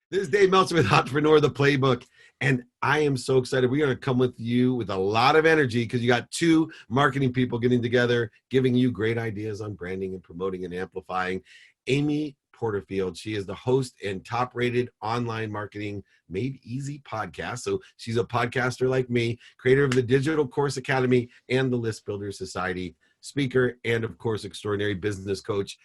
This is Dave Meltzer with Entrepreneur, the Playbook. And I am so excited. We're going to come with you with a lot of energy because you got two marketing people getting together, giving you great ideas on branding and promoting and amplifying. Amy Porterfield, she is the host and top-rated online marketing made easy podcast. So she's a podcaster like me, creator of the Digital Course Academy and the List Builder Society, speaker, and of course, extraordinary business coach.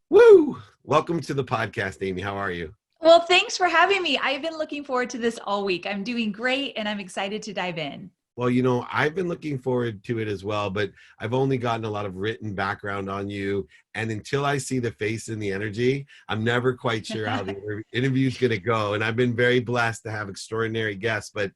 Woo! Welcome to the podcast, Amy. How are you? Well, thanks for having me. I've been looking forward to this all week. I'm doing great and I'm excited to dive in. Well, I've been looking forward to it as well, but I've only gotten a lot of written background on you. And until I see the face and the energy, I'm never quite sure how the interview is going to go. And I've been very blessed to have extraordinary guests. But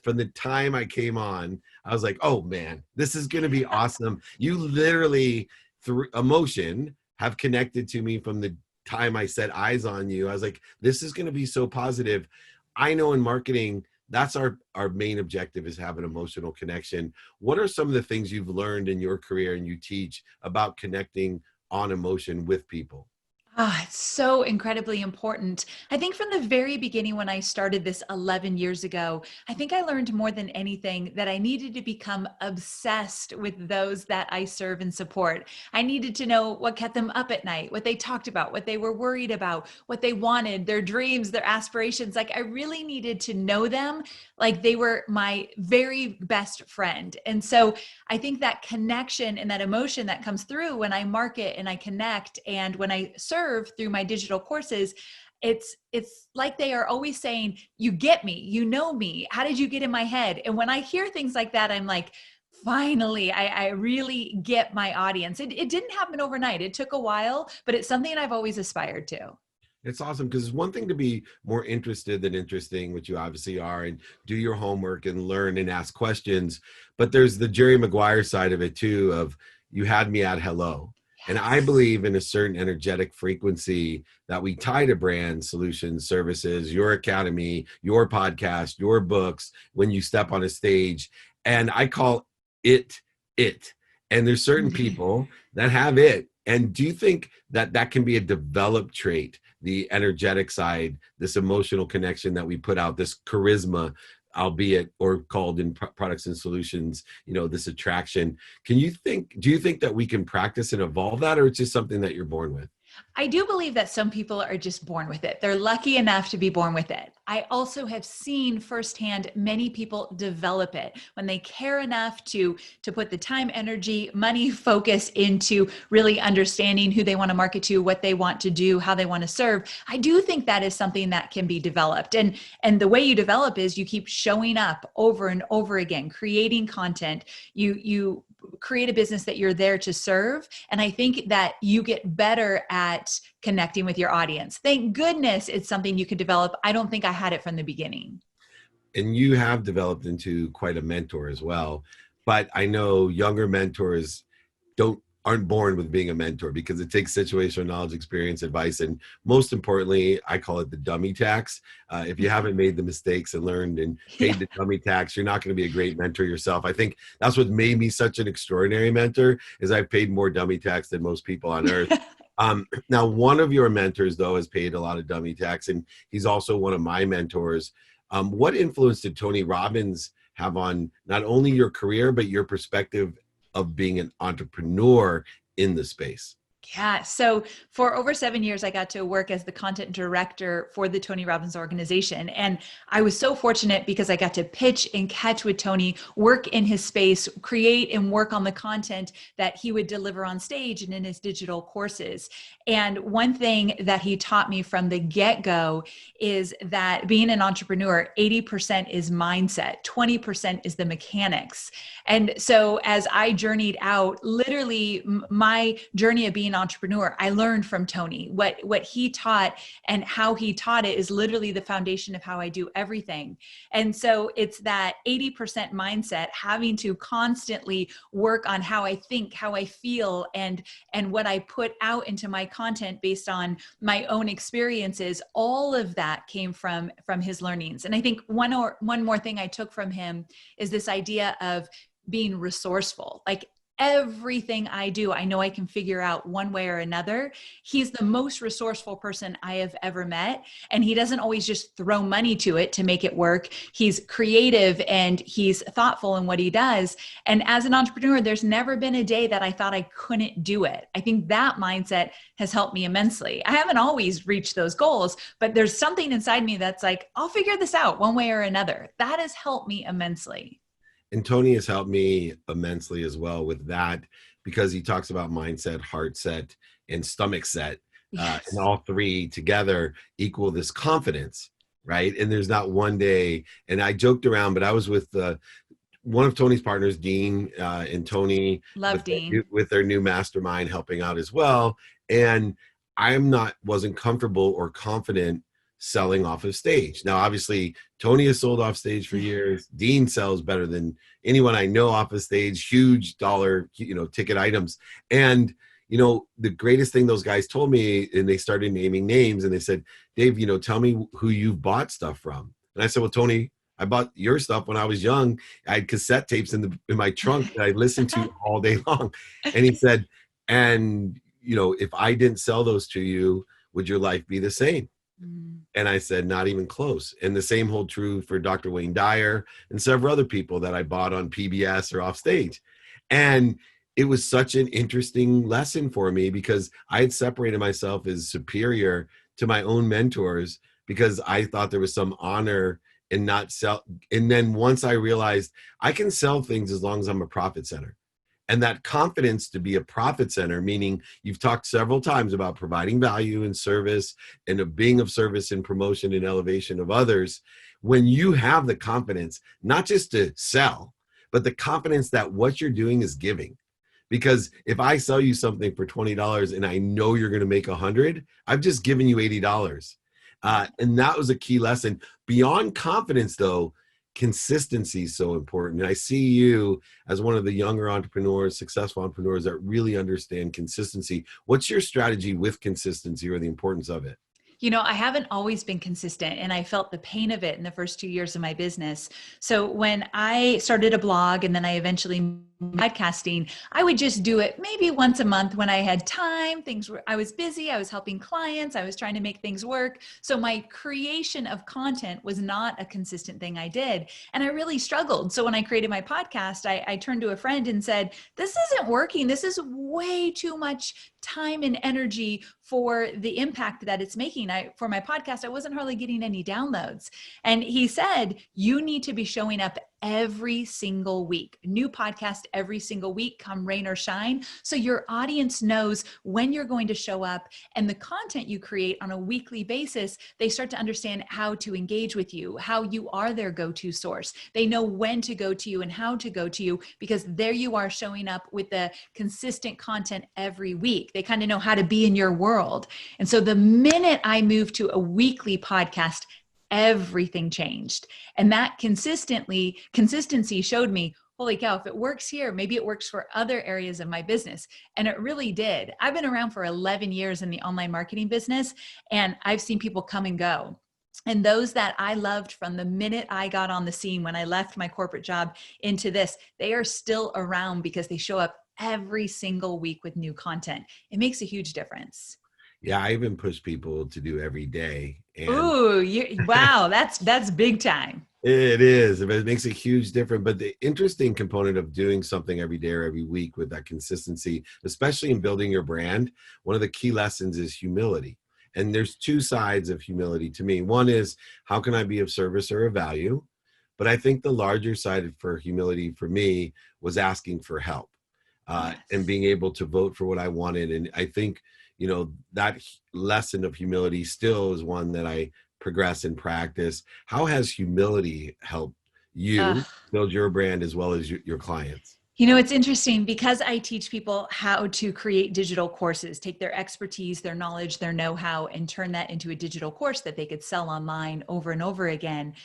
from the time I came on, I was like, oh man, this is going to be awesome. You literally, through emotion, have connected to me from the time I set eyes on you. I was like, this is going to be so positive. I know in marketing, that's our main objective, is have an emotional connection. What are some of the things you've learned in your career and you teach about connecting on emotion with people? It's so incredibly important. I think from the very beginning, when I started this 11 years ago, I think I learned more than anything that I needed to become obsessed with those that I serve and support. I needed to know what kept them up at night, what they talked about, what they were worried about, what they wanted, their dreams, their aspirations. Like I really needed to know them like they were my very best friend. And so I think that connection and that emotion that comes through when I market and I connect and when I serve through my digital courses, it's like they are always saying, you get me, you know me, how did you get in my head? And when I hear things like that, I'm like, finally, I really get my audience. It didn't happen overnight. It took a while, but it's something I've always aspired to. It's awesome because it's one thing to be more interested than interesting, which you obviously are, and do your homework and learn and ask questions. But there's the Jerry Maguire side of it too, of you had me at hello. And I believe in a certain energetic frequency that we tie to brand solutions, services, your academy, your podcast, your books, when you step on a stage. And I call it. And there's certain people that have it. And do you think that that can be a developed trait, the energetic side, this emotional connection that we put out, this charisma, albeit or called in products and solutions, this attraction? Do you think that we can practice and evolve that, or it's just something that you're born with? I do believe that some people are just born with it. They're lucky enough to be born with it. I also have seen firsthand many people develop it when they care enough to put the time, energy, money, focus into really understanding who they want to market to, what they want to do, how they want to serve. I do think that is something that can be developed. And the way you develop is you keep showing up over and over again, creating content. You create a business that you're there to serve. And I think that you get better at connecting with your audience. Thank goodness it's something you could develop. I don't think I had it from the beginning. And you have developed into quite a mentor as well. But I know younger mentors aren't born with being a mentor because it takes situational knowledge, experience, advice, and most importantly, I call it the dummy tax. If you haven't made the mistakes and learned and paid the dummy tax, you're not going to be a great mentor yourself. I think that's what made me such an extraordinary mentor, is I've paid more dummy tax than most people on earth. Now, one of your mentors, though, has paid a lot of dummy tax, and he's also one of my mentors. What influence did Tony Robbins have on not only your career, but your perspective of being an entrepreneur in the space? Yeah. So for over 7 years, I got to work as the content director for the Tony Robbins organization. And I was so fortunate because I got to pitch and catch with Tony, work in his space, create and work on the content that he would deliver on stage and in his digital courses. And one thing that he taught me from the get-go is that being an entrepreneur, 80% is mindset, 20% is the mechanics. And so as I journeyed out, literally my journey of being an entrepreneur, I learned from Tony. What he taught and how he taught it is literally the foundation of how I do everything. And so it's that 80% mindset, having to constantly work on how I think, how I feel, and what I put out into my content based on my own experiences. All of that came from his learnings. And I think one more thing I took from him is this idea of being resourceful. Like everything I do, I know I can figure out one way or another. He's the most resourceful person I have ever met. And he doesn't always just throw money to it to make it work. He's creative and he's thoughtful in what he does. And as an entrepreneur, there's never been a day that I thought I couldn't do it. I think that mindset has helped me immensely. I haven't always reached those goals, but there's something inside me that's like, I'll figure this out one way or another. That has helped me immensely. And Tony has helped me immensely as well with that, because he talks about mindset, heart set, and stomach set. Yes. And all three together equal this confidence, right? And there's not one day, and I joked around, but I was with one of Tony's partners, Dean, and Tony Love Dean. with their new mastermind helping out as well. And wasn't comfortable or confident selling off of stage. Now, obviously, Tony has sold off stage for years. Dean sells better than anyone I know off of stage, huge dollar, ticket items. And, the greatest thing those guys told me, and they started naming names, and they said, Dave, tell me who you've bought stuff from. And I said, well, Tony, I bought your stuff when I was young. I had cassette tapes in my trunk that I listened to all day long. And he said, and, if I didn't sell those to you, would your life be the same? And I said, not even close. And the same hold true for Dr. Wayne Dyer and several other people that I bought on PBS or off stage. And it was such an interesting lesson for me, because I had separated myself as superior to my own mentors because I thought there was some honor in not sell. And then once I realized I can sell things as long as I'm a profit center. And that confidence to be a profit center, meaning you've talked several times about providing value and service and of being of service in promotion and elevation of others. When you have the confidence, not just to sell, but the confidence that what you're doing is giving. Because if I sell you something for $20 and I know you're going to make $100, I've just given you $80. And that was a key lesson. Beyond confidence, though, consistency is so important. And I see you as one of the younger entrepreneurs, successful entrepreneurs that really understand consistency. What's your strategy with consistency, or the importance of it? I haven't always been consistent, and I felt the pain of it in the first 2 years of my business. So when I started a blog and then I eventually podcasting, I would just do it maybe once a month when I had time. I was busy. I was helping clients. I was trying to make things work. So my creation of content was not a consistent thing I did. And I really struggled. So when I created my podcast, I turned to a friend and said, this isn't working. This is way too much time and energy for the impact that it's making. For my podcast, I wasn't hardly getting any downloads. And he said, you need to be showing up every single week, new podcast every single week, come rain or shine. So your audience knows when you're going to show up, and the content you create on a weekly basis, they start to understand how to engage with you, how you are their go-to source. They know when to go to you and how to go to you, because there you are showing up with the consistent content every week. They kind of know how to be in your world. And so the minute I moved to a weekly podcast, everything changed. And that consistency showed me, holy cow, if it works here, maybe it works for other areas of my business. And it really did. I've been around for 11 years in the online marketing business, and I've seen people come and go. And those that I loved from the minute I got on the scene, when I left my corporate job into this, they are still around because they show up every single week with new content. It makes a huge difference. Yeah, I even push people to do every day. And wow, that's big time. It is. It makes a huge difference. But the interesting component of doing something every day or every week with that consistency, especially in building your brand, one of the key lessons is humility. And there's two sides of humility to me. One is, how can I be of service or of value? But I think the larger side for humility for me was asking for help and being able to vote for what I wanted. And I think, that lesson of humility still is one that I progress and practice. How has humility helped you build your brand as well as your clients? It's interesting because I teach people how to create digital courses, take their expertise, their knowledge, their know-how, and turn that into a digital course that they could sell online over and over again.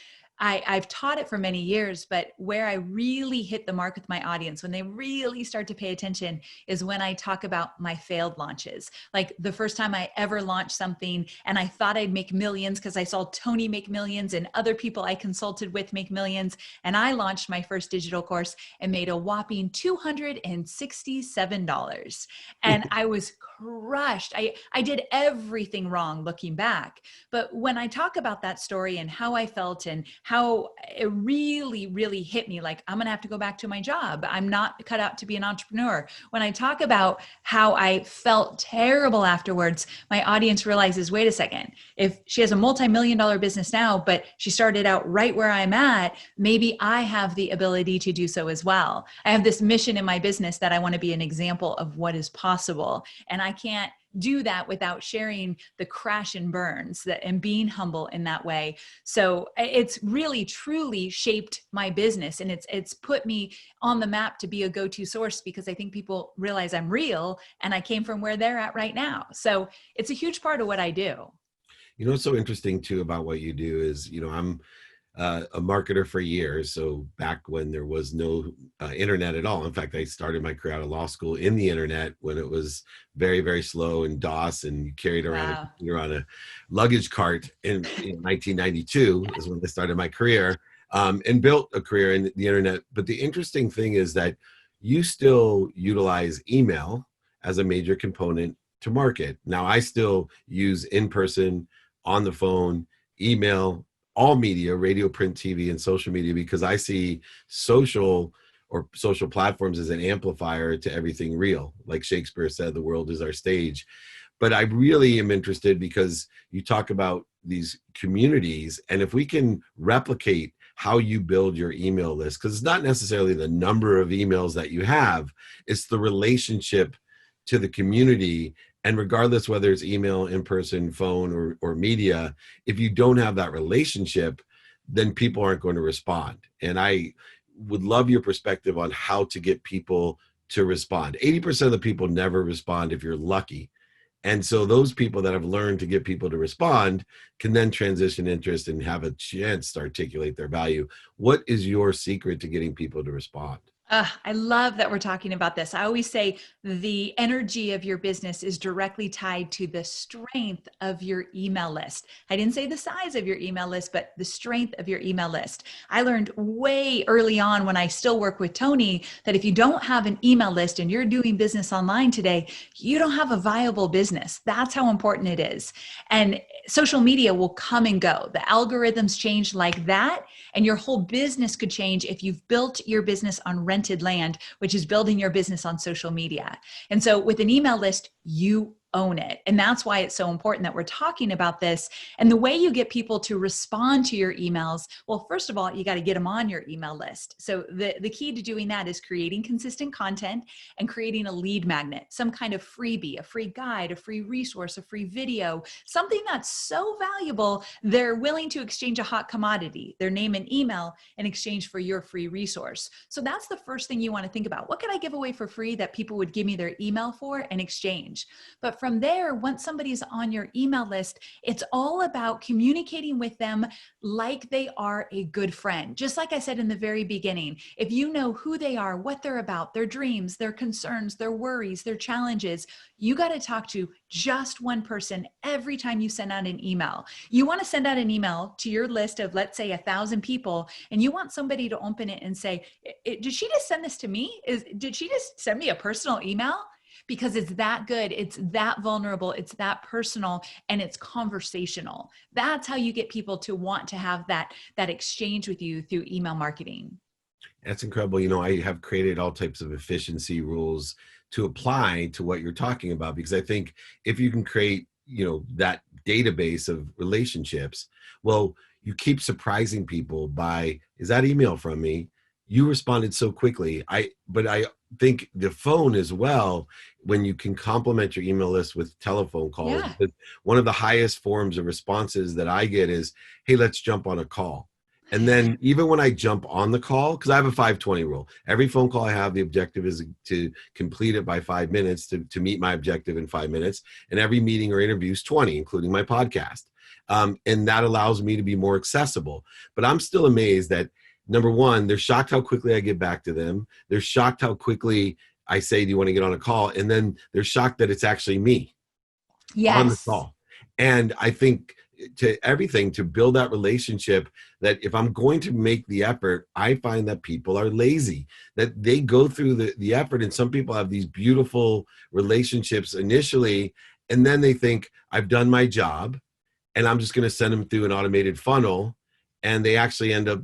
I've taught it for many years, but where I really hit the mark with my audience, when they really start to pay attention, is when I talk about my failed launches. Like the first time I ever launched something and I thought I'd make millions because I saw Tony make millions and other people I consulted with make millions. And I launched my first digital course and made a whopping $267. And I was crushed. I did everything wrong looking back. But when I talk about that story and how I felt and how it really, really hit me, like I'm going to have to go back to my job. I'm not cut out to be an entrepreneur. When I talk about how I felt terrible afterwards, my audience realizes, wait a second, if she has a multi-million-dollar business now, but she started out right where I'm at, maybe I have the ability to do so as well. I have this mission in my business that I want to be an example of what is possible. And I can't do that without sharing the crash and burns and being humble in that way. So it's really truly shaped my business, and it's put me on the map to be a go-to source because I think people realize I'm real and I came from where they're at right now. So it's a huge part of what I do. What's so interesting too about what you do is, I'm a marketer for years. So back when there was no internet at all. In fact, I started my career out of law school in the internet when it was very, very slow and DOS, and you carried around a Wow. computer on a luggage cart in 1992 is when I started my career, and built a career in the internet. But the interesting thing is that you still utilize email as a major component to market. Now, I still use in-person, on the phone, email, all media, radio, print, TV, and social media, because I see social platforms as an amplifier to everything real. Like Shakespeare said, the world is our stage. But I really am interested because you talk about these communities, and if we can replicate how you build your email list, because it's not necessarily the number of emails that you have, it's the relationship to the community. And regardless whether it's email, in-person, phone, or media, if you don't have that relationship, then people aren't going to respond. And I would love your perspective on how to get people to respond. 80% of the people never respond if you're lucky. And so those people that have learned to get people to respond can then transition interest and have a chance to articulate their value. What is your secret to getting people to respond? I love that we're talking about this. I always say the energy of your business is directly tied to the strength of your email list. I didn't say the size of your email list, but the strength of your email list. I learned way early on when I still work with Tony that if you don't have an email list and you're doing business online today, you don't have a viable business. That's how important it is. And social media will come and go. The algorithms change like that, and your whole business could change if you've built your business on rented land, which is building your business on social media. And so with an email list, you own it. And that's why it's so important that we're talking about this. And the way you get people to respond to your emails, well, first of all, you got to get them on your email list. So the key to doing that is creating consistent content and creating a lead magnet, some kind of freebie, a free guide, a free resource, a free video, something that's so valuable, they're willing to exchange a hot commodity, their name and email, in exchange for your free resource. So that's the first thing you want to think about. What could I give away for free that people would give me their email for in exchange? But from there, once somebody's on your email list, it's all about communicating with them like they are a good friend. Just like I said in the very beginning, if you know who they are, what they're about, their dreams, their concerns, their worries, their challenges, you got to talk to just one person every time you send out an email. You want to send out an email to your list of, let's say, 1,000 people, and you want somebody to open it and say, did she just send this to me? Did she just send me a personal email? Because it's that good, it's that vulnerable, it's that personal, and it's conversational. That's how you get people to want to have that exchange with you through email marketing. That's incredible. I have created all types of efficiency rules to apply to what you're talking about, because I think if you can create, that database of relationships, well, you keep surprising people by, is that email from me? You responded so quickly. But I think the phone as well, when you can complement your email list with telephone calls, Yeah. because one of the highest forms of responses that I get is, hey, let's jump on a call. And then even when I jump on the call, because I have a 5:20 rule, every phone call I have, the objective is to complete it by 5 minutes, to meet my objective in 5 minutes. And every meeting or interview is 20, including my podcast. And that allows me to be more accessible. But I'm still amazed that, number one, they're shocked how quickly I get back to them. They're shocked how quickly I say, do you want to get on a call? And then they're shocked that it's actually me on the Yes. call. And I think to build that relationship, that if I'm going to make the effort, I find that people are lazy, that they go through the effort. And some people have these beautiful relationships initially, and then they think, I've done my job and I'm just going to send them through an automated funnel. And they actually end up,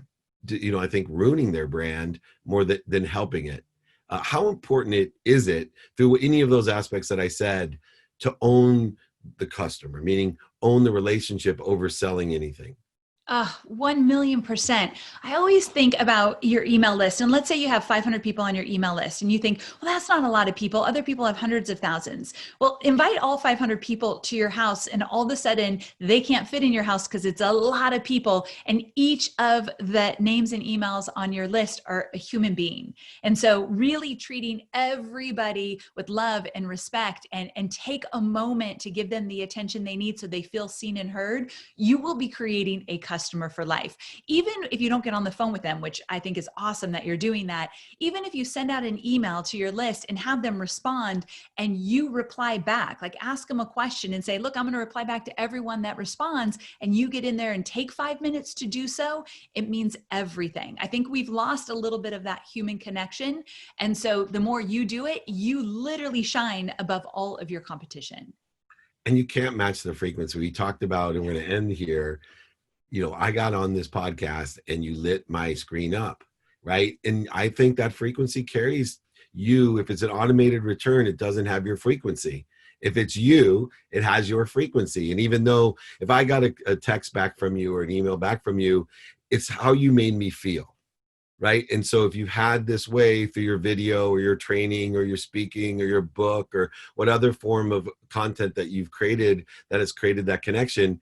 I think, ruining their brand more than helping it. How important is it through any of those aspects that I said to own the customer, meaning own the relationship over selling anything? 1,000,000%. I always think about your email list. And let's say you have 500 people on your email list and you think, well, that's not a lot of people. Other people have hundreds of thousands. Well, invite all 500 people to your house and all of a sudden they can't fit in your house because it's a lot of people. And each of the names and emails on your list are a human being. And so really treating everybody with love and respect and take a moment to give them the attention they need so they feel seen and heard, you will be creating a customer for life. Even if you don't get on the phone with them, which I think is awesome that you're doing that, even if you send out an email to your list and have them respond and you reply back, like ask them a question and say, look, I'm going to reply back to everyone that responds, and you get in there and take 5 minutes to do so, it means everything. I think we've lost a little bit of that human connection. And so the more you do it, you literally shine above all of your competition. And you can't match the frequency we talked about. And we're going to end here. I got on this podcast and you lit my screen up, right? And I think that frequency carries you. If it's an automated return, it doesn't have your frequency. If it's you, it has your frequency. And even though if I got a text back from you or an email back from you, it's how you made me feel, right? And so if you've had this way through your video or your training or your speaking or your book or what other form of content that you've created that has created that connection,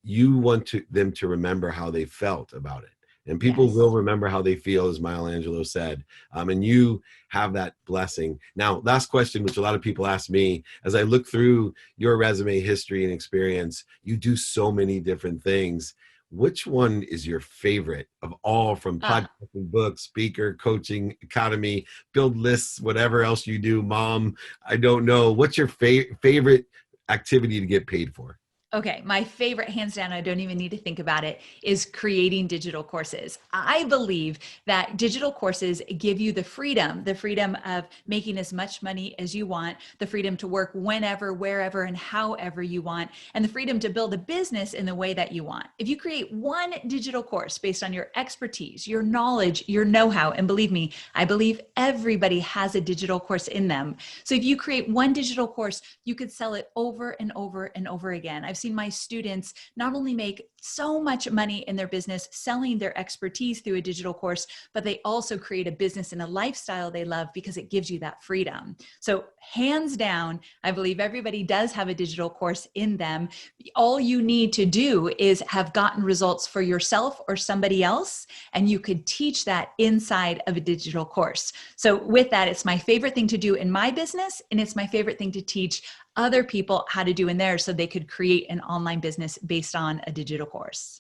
you want them to remember how they felt about it. And people Yes. will remember how they feel, as Michelangelo said. And you have that blessing. Now, last question, which a lot of people ask me, as I look through your resume, history, and experience, you do so many different things. Which one is your favorite of all, from Uh, podcasting, books, speaker, coaching, academy, build lists, whatever else you do, mom? I don't know. What's your favorite activity to get paid for? Okay, my favorite, hands down, I don't even need to think about it, is creating digital courses. I believe that digital courses give you the freedom of making as much money as you want, the freedom to work whenever, wherever, and however you want, and the freedom to build a business in the way that you want. If you create one digital course based on your expertise, your knowledge, your know-how, and believe me, I believe everybody has a digital course in them. So if you create one digital course, you could sell it over and over and over again. I've seen my students not only make so much money in their business selling their expertise through a digital course, but they also create a business and a lifestyle they love because it gives you that freedom. So hands down, I believe everybody does have a digital course in them. All you need to do is have gotten results for yourself or somebody else, and you could teach that inside of a digital course. So with that, it's my favorite thing to do in my business, and it's my favorite thing to teach other people how to do in theirs so they could create an online business based on a digital course.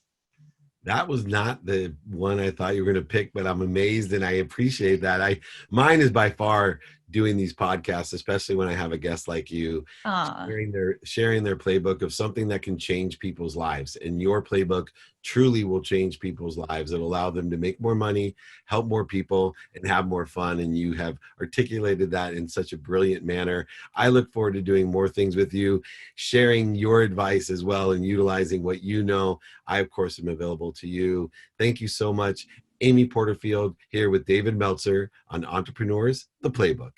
That was not the one I thought you were going to pick, but I'm amazed and I appreciate that. Mine is by far doing these podcasts, especially when I have a guest like you, Ah, sharing their playbook of something that can change people's lives. And your playbook truly will change people's lives. It'll allow them to make more money, help more people, and have more fun. And you have articulated that in such a brilliant manner. I look forward to doing more things with you, sharing your advice as well, and utilizing what you know. I, of course, am available to you. Thank you so much. Amy Porterfield here with David Meltzer on Entrepreneurs, the Playbook.